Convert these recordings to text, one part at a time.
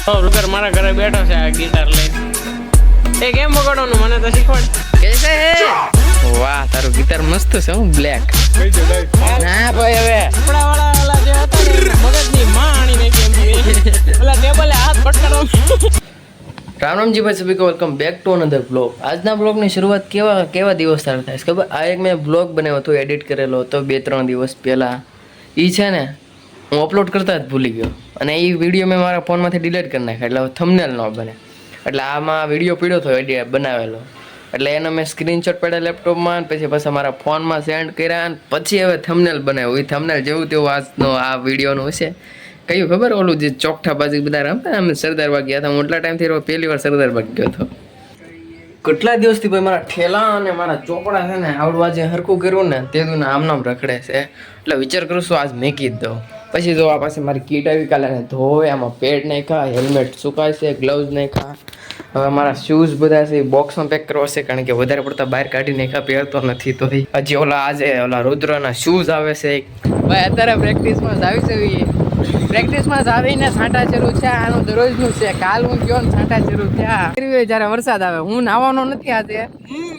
રૂકર મારા ઘરે બેઠો છે આ ગિટાર લઈને. એ કેમ વગાડવાનું મને તો શીખવાડ. કેસે વાહ તારું ગિટાર મસ્ત છે હું બ્લેક. ના ભાઈ હવે કપડા વાળા ઓલા જે હતા ને મગજની માં આણી ને કેમ ઓલા ટેબલે હાથ પટકાડો. રામ રામજી ભાઈ સભી કો welcome back to another blog. આજના બ્લોગની શરૂઆત કેવા દિવસ થાય છે ખબર? આ એક મેં બ્લોગ બનાવ્યો હતો, એડિટ કરેલો હતો 2-3 દિવસ પહેલાં. એ છે ને હું અપલોડ કરતા જ ભૂલી ગયો અને એ વિડીયો મેં મારા ફોનમાંથી ડિલીટ કરી નાખ્યા એટલે થંબનેલ ન બને. એટલે આમાં વિડીયો પીડ્યો હતો એડિટ બનાવેલો એટલે એનો મેં સ્ક્રીનશોટ પાડ્યા લેપટોપમાં પછી મારા ફોનમાં સેન્ડ કર્યા અને પછી હવે થંબનેલ બનાવ્યું. એ થંબનેલ જેવું તેવું આજનો આ વિડીયોનું હશે. કયું ખબર ઓલું જે ચોકઠા બાજુ બધા રમતા અમે સરદારબાગ ગયા હતા. હું એટલા ટાઈમથી પહેલી વાર સરદારબાગ ગયો હતો. કેટલા દિવસથી ભાઈ મારા ઠેલા અને મારા ચોપડા છે ને આવડું આજે હરખું કર્યું ને તે દુને આમ નામ રખડે છે એટલે વિચાર કરું છું આજ મેકી જ દઉં. પછી જો આ પાસે મારી કીટ આવી કાલે ધોવે આમાં પેડ નાખ્યા, હેલ્મેટ સુકાય છે, ગ્લવ્સ નાખ્યા. હવે મારા શૂઝ બધા છે બોક્સમાં પેક કરવા છે કારણ કે વધારે પડતા બહાર કાઢી નાખ્યા, પહેરતો નથી તો હજી ઓલા રુદ્રના શૂઝ આવે છે ભાઈ. અત્યારે પ્રેક્ટિસમાં જ આવી છે, પ્રેક્ટિસમાં જ આવીને છાંટા શરૂ છે. આનું દરરોજનું છે. કાલ હું ગયો ને છાંટા શરૂ થયા જ્યારે વરસાદ આવે. હું નાવાનો નથી આજે,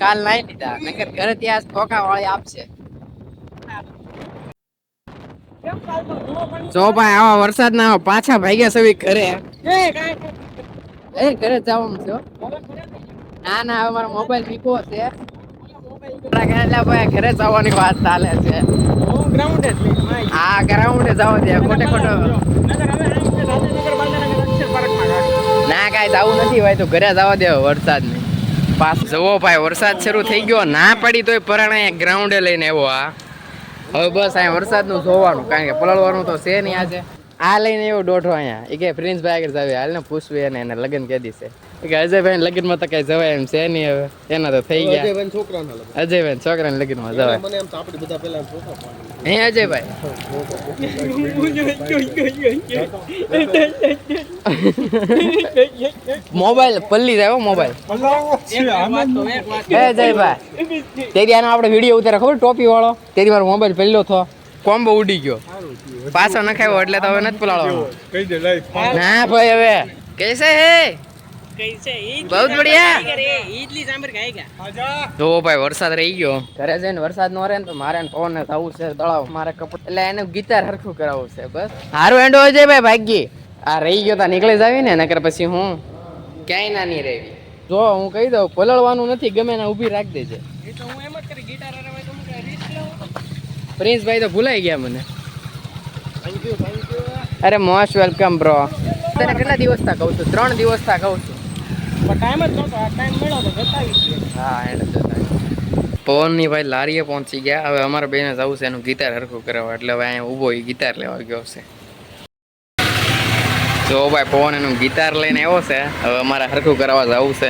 કાલ નાઈ લીધા નકર ઘરે ત્યાં ખોખા વાળી આપશે. જો ભાઈ આવા વરસાદ ના પાછા ભાગ્યા સવી ઘરે ઘરે જવાનું છે. ના ના હવે મારો મોબાઈલ વીકો છે. ભાઈ ઘરે જવાની વાત ચાલે છે. હા ગ્રાઉન્ડે જવા દે ખોટે ખોટો. ના કાંઈ જવું નથી ભાઈ, તો ઘરે જવા દે વરસાદ ને પાસ. જવો ભાઈ વરસાદ શરૂ થઈ ગયો, ના પડી તોય પરાણે ગ્રાઉન્ડે લઈને આવ્યો. હવે બસ અહીંયા વરસાદનું જોવાનું કારણ કે પલળવાનું તો છે નહીં આજે. આ લઈને એવો દોઢો અહીંયા એ કે પ્રિન્સભાઈ આગળ જાવે હાલ ને પૂછવી એને લગ્ન કદી છે કે અજયભાઈ લગ્નમાં તો કઈ જવાય એમ છે નહીં. હવે એના તો થઈ ગયા અજયભાઈ છોકરાના લગ્નમાં જવાય. હે અજયભાઈ મોબાઈલ પલ્લી જાય મોબાઈલ. હે અજયભાઈ તેરી આનો આપણે વિડીયો ઉતારે ખબર ટોપી વાળો તેરી મારો મોબાઈલ પહેલો થો કોમ્બો ઉડી ગયો પાછો નખાયો એટલે તો હવે નથી પલાળવાનો. ના ભાઈ હવે कैसे है बहुत बढ़िया. જો ભાઈ વરસાદ રહી ગયો ઘરે જઈને વરસાદ નો રહે ને તો મારે પવન ને થવું છે તળાવ મારે કપડ એટલે એને ગિટાર હરખું કરાવવું છે બસ. હારું એન્ડો હોય છે ભાઈ ભાગ્ય આ રહી ગયો તા નીકળી જાવી ને નકર પછી હું ક્યાંય ના નહીં રહેવી. જો હું કહી દઉં પલળવાનું નથી ગમે ને ઊભી રાખી દેજે. પ્રિન્સભાઈ તો ભૂલાઈ ગયા મને. અરે મોસ્ટ વેલકમ બ્રો. તને કેટલા દિવસ થા કહું છું? 3 દિવસ થા કહું છું. ટાઈમ જ નહોતો, આ ટાઈમ મળ્યો તો જતા આવી. હા એને જતા. પવનની ભાઈ લારીએ પહોંચી ગયા. હવે અમારા બેને જવું છે એનું ગિટાર હરખું કરાવવા એટલે હવે અહીંયા ઊભો ગિટાર લેવા ગયો છે. જો ભાઈ પવન એનું ગિટાર લઈને આવ્યો છે. હવે અમારે હરખું કરાવવા જવું છે.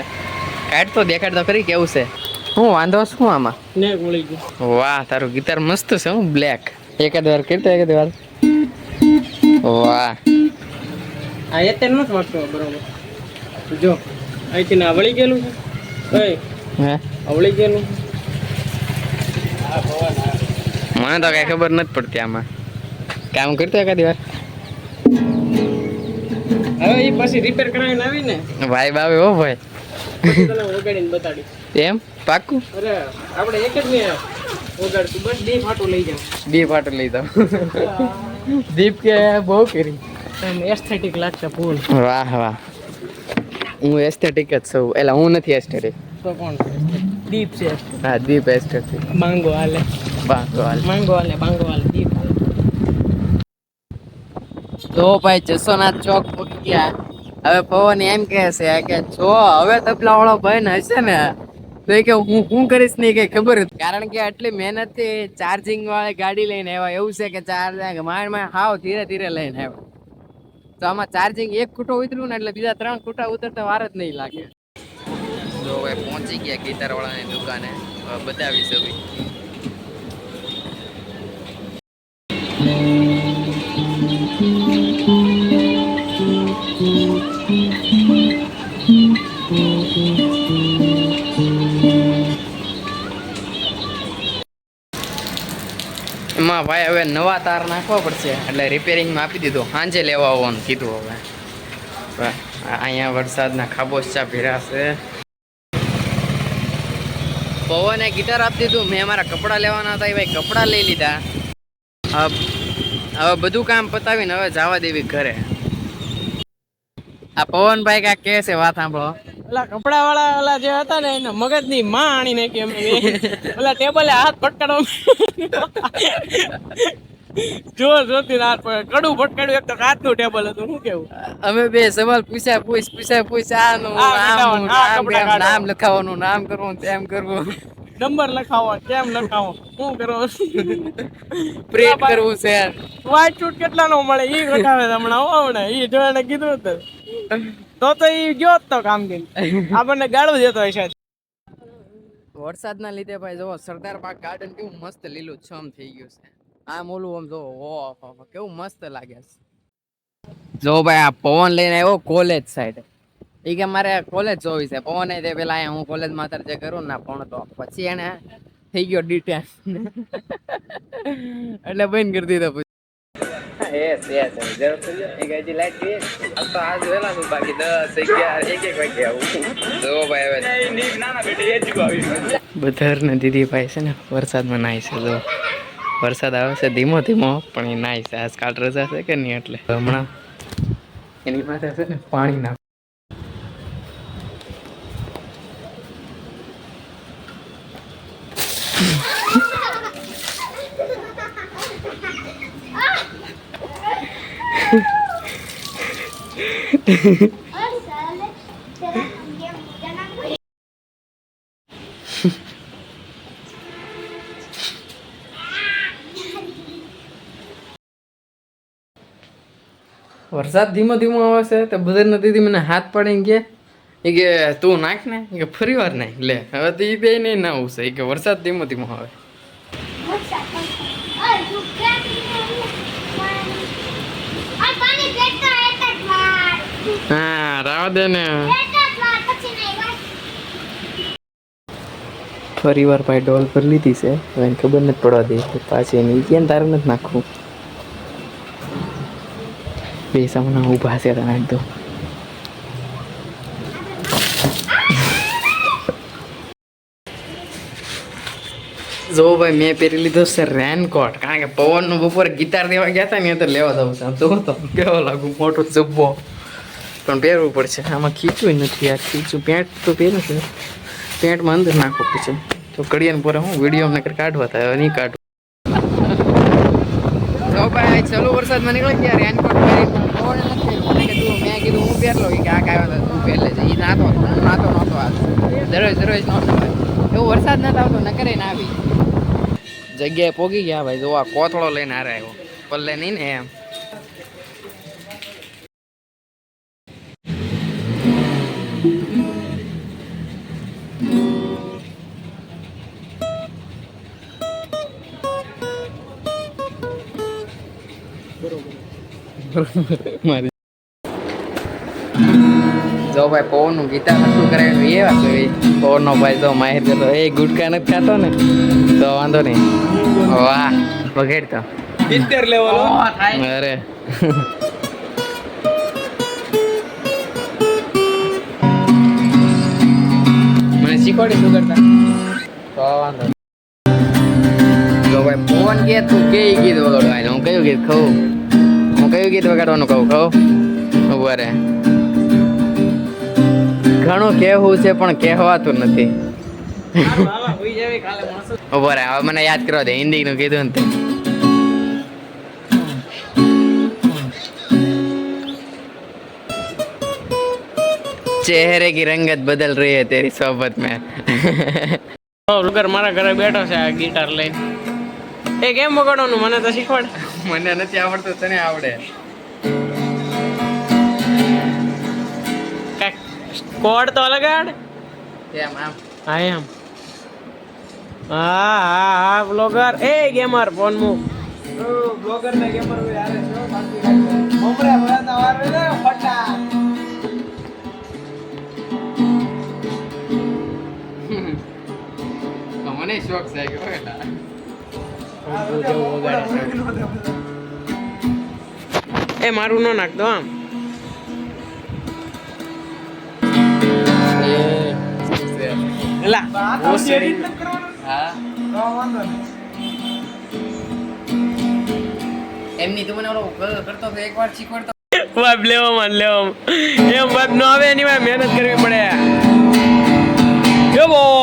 કાઢ તો દેખાડ તો ખરી કેવું છે. હું વાંધો શું આમાં? વાહ તારું ગિટાર મસ્ત છે હું બ્લેક. એકાદ વાર કરતો એકાદ વાર. વાહ આ એ તેન નથી વાગતો બરોબર. જો અહીંથી ના વળી ગયેલું છે. હે વળી ગયેલું મને તો કઈ ખબર નથી પડતી આમાં. કામ કરતો એકાદ વાર. હવે એ પછી રિપેર કરાવીને આવીને ભાઈ બાવે હો ભાઈ ઓગાડીને બતાડી એમ પાક્કું. અરે આપણે એક જ ને ઓગાડતું બસ ડી ફાટું લઈ જાવ. ડી ફાટું લઈ જાવ. દીપ કે બહુ કરી એસ્થેટિક લાગતા ફૂલ. વાહ વાહ હું એસ્થેટિક જ છું. એટલે હું નથી એસ્થેટિક તો કોણ? દીપ છે. હા દીપ એસ્થેટિક. માંગો હાલે બાંગો હાલે માંગો હાલે બાંગો હાલે દીપ. તો ભાઈ જસોનાથ ચોક પહોંચી ગયા. હવે પવન એમ કહે છે કે જો હવે તબલા વાળો ભાઈ ને હશે ને તો કે હું શું કરીશ નહીં કઈ ખબર હતી. કારણ કે આટલી મહેનત થી ચાર્જિંગ વાળી ગાડી લઈને આવ્યા. એવું છે કે ચાર્જ માંડ હાવ ધીરે ધીરે લઈને આવ્યા. તો આમાં ચાર્જિંગ એક ખૂટો ઉતર્યું ને એટલે બીજા 3 ખૂટા ઉતરતા વાર જ નહીં લાગે. તો હવે પહોંચી ગયા ગિટાર વાળાની દુકાને. બતાવી સવી એમાં ભાઈ હવે નવા તાર નાખવા પડશે એટલે રિપેરિંગમાં આપી દીધો. સાંજે લેવા આવવાનું કીધું. હવે અહીંયા વરસાદના ખાબોચા ભીરા છે. પવને ગિટાર આપી દીધું. મેં મારા કપડાં લેવાના હતા, ભાઈ કપડાં લઈ લીધા. હવે બધું કામ પતાવીને હવે જવા દેવી ઘરે. આ પવનભાઈ કાંઈક કહે છે, વાત સાંભળો. ઓલા કપડા વાળા ઓલા જે હતા ને એના મગજની માં આણી નાખી અમે. ઓલા ટેબલે હાથ પટકાડો જોર જોરથી હાથ કડું પટકાડ્યું. એક તો કાચનું ટેબલ હતું. શું કેવું? અમે બે સવાલ પૂછ્યા આનું નામ લખાવવાનું, નામ કરવું, તેમ કરવું, નંબર લખાવો, કેમ લખાવો, શું કરવું, પ્રિન્ટ કરવું છે. વ્હાઈટ શૂટ કેટલા નો મળે ઈ લખાવે હમણાં. હમણાં ઈ જોઈને કીધું હતું તો ઈ ગયો તો કામ કરી આપણને ગાળું દેતો હશે. વરસાદના લીધે ભાઈ જો સરદાર બાગ ગાર્ડન કેવું મસ્ત લીલું છમ થઈ ગયું છે. આમ ઓલું આમ જો ઓહો કેવું મસ્ત લાગે છે. જો ભાઈ આ પવન લઈને આવ્યો કોલેજ સાઈડ. એ કે મારે કોલેજ જોવી છે. પવન તે પેલા હું કોલેજમાં અત્યારે જે કરું ને પણ તો પછી એને થઈ ગયો ડિટેન એટલે બંધ કરી દીધો. બધાર ને દીદી ભાઈ છે ને વરસાદમાં નાય છે. જો વરસાદ આવે છે ધીમો ધીમો પણ એ નાય છે. આજકાલ રજા છે કે નહીં એટલે હમણાં એની પાસે છે ને પાણી નાખ. વરસાદ ધીમો ધીમો આવે છે તો બધા દીદી મને હાથ પાડીને કે એ કે તું નાખ ને કે ફરી વાર નાખ લે. હવે તો એ બે નહીં નાવું છે કે વરસાદ ધીમો ધીમો આવે. હા રાવા દે ને. ફરી વાર ભાઈ ડોલ પર લીધી છે. હવે એને ખબર નથી પડવા દે પાછી એની કેમ તારે નથી નાખવું. બે સામના ઊભા છે તને એકદમ. જો ભાઈ મેં પહેરી લીધો છે રેનકોટ. કારણ કે પવનનું બપોરે ગિટાર દેવા ગયા હતા ને એ તો લેવા જવું છે. આમ તો કેવો લાગુ મોટો જબ્બો પણ પહેરવું પડશે. આમાં ખીચું નથી. આ ખીચું પેન્ટ તો પહેર્યું છે. પેન્ટમાં અંદર નાખવું પછી તો કડિયાને પૂરા હું વિડીયો અમને કાઢવા થાય. હવે નહીં કાઢવું. તો ભાઈ ચાલુ વરસાદમાં નીકળી ગયા. રેનકોટ પહેરી પવન નથી. મેં કીધું હું પહેરલો કે આ કાંઈ તું પહેર લેજે. એ નાતો નહોતો આ દરરોજ નહોતો. એવો વરસાદ નતો આવતો ન કરે ને આવી જગ્યાએ પોગી ગયા ભાઈ. જો આ કોથળો લઈને હારે આવ્યો. પલ્લે નહીં ને એમ. મારી જો ભાઈ પવનનું ગીતા નતું કરાવ્યું એ વાત હોય. પવનનો ભાઈ તો માહિર કરતો એ ગુટકા નથી ખાતો ને તો વાંધો નહીં. વાહ બગેડતો 70 લેવલ. અરે મને શીખવાડી શું કરતા તો વાંધો. જો ભાઈ પવન કે તું કે ગીત વગાડવાનું. હું કયું ગીત ખાઉં? હું કયું ગીત વગાડવાનું કહું ઉભા રે. ઘણું કહેવું છે પણ કહેવાતું નથી. ઉભો રે હવે મને યાદ કરવા દે. હિન્દી નું કીધું ને ચહેરે કી રંગત બદલ રહી હૈ તેરી સોબત મેં. મારા ઘરે બેઠો છે આ ગિટાર લઈને. એ કેમ વગાડવાનું મને તો શીખવાડ. મને નથી આવડતું, તને આવડે. કોડ તો લગાડ. કેમ આમ? હા એમ. હા બ્લોગર એ ગેમર ફોન મૂક. બ્લોગર ને ગેમર વે આરે છો બાકી મમરા ભરાતા વારે ને ફટા. મને શોખ છે કે બેટા એ મારું ન નાખતો આમ. આ તો edit નથી કરવાનું. હા તો વાંધો નહીં. એમની તું મને ઓલો કરતો તો એકવાર શીખવાડતો વાપ લેવામાં એમ વાપ ન આવે એની વાય મહેનત કરવી પડે એ બોય